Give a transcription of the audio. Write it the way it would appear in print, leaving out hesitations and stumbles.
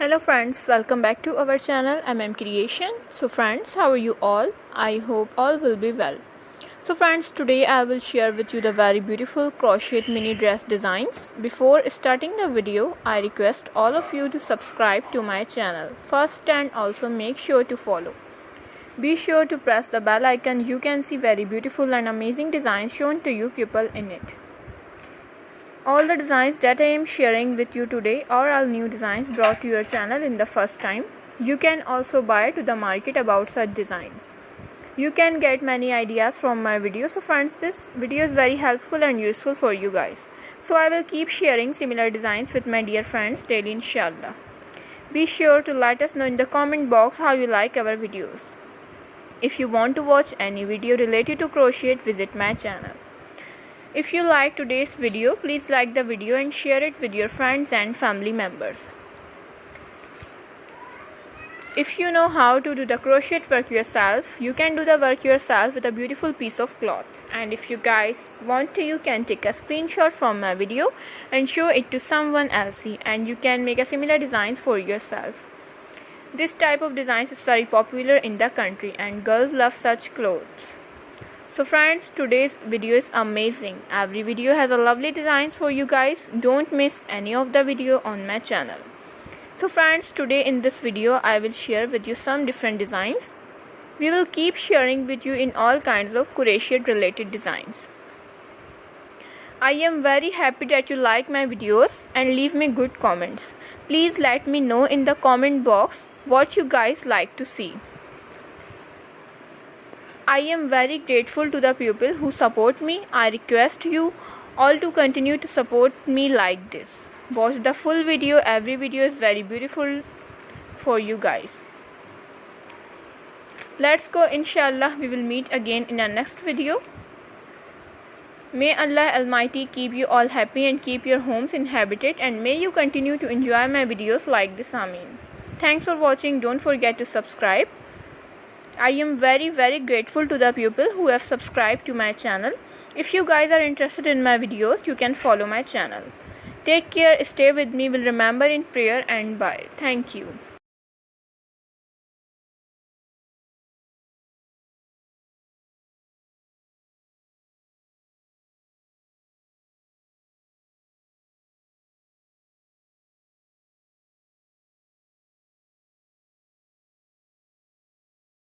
Hello friends, welcome back to our channel Creation. So friends, how are you all? I hope all will be well. So friends, today I will share with you the very beautiful crochet mini dress designs. Before starting the video, I request all of you to subscribe to my channel first and also make sure to follow. Be sure to press the bell icon. You can see very beautiful and amazing designs shown to you people in it. All the designs that I am sharing with you today are all new designs brought to your channel in the first time. You can also buy to the market about such designs. You can get many ideas from my video. So friends, this video is very helpful and useful for you guys. So I will keep sharing similar designs with my dear friends daily inshallah. Be sure to let us know in the comment box how you like our videos. If you want to watch any video related to crochet, visit my channel. If you like today's video, please like the video and share it with your friends and family members. If you know how to do the crochet work yourself, you can do the work yourself with a beautiful piece of cloth. And if you guys want to, you can take a screenshot from my video and show it to someone else, and you can make a similar design for yourself. This type of designs is very popular in the country and girls love such clothes. So friends, today's video is amazing. Every video has a lovely designs for you guys. Don't miss any of the video on my channel. So friends, today in this video I will share with you some different designs. We will keep sharing with you in all kinds of crochet related designs. I am very happy that you like my videos and leave me good comments. Please let me know in the comment box what you guys like to see. I am very grateful to the people who support me. I request you all to continue to support me like this. Watch the full video. Every video is very beautiful for you guys. Let's go. Inshallah, we will meet again in our next video. May Allah Almighty keep you all happy and keep your homes inhabited, and may you continue to enjoy my videos like this. Ameen. Thanks for watching. Don't forget to subscribe. I am very grateful to the people who have subscribed to my channel. If you guys are interested in my videos, you can follow my channel. Take care, stay with me, will remember in prayer, and bye. Thank you.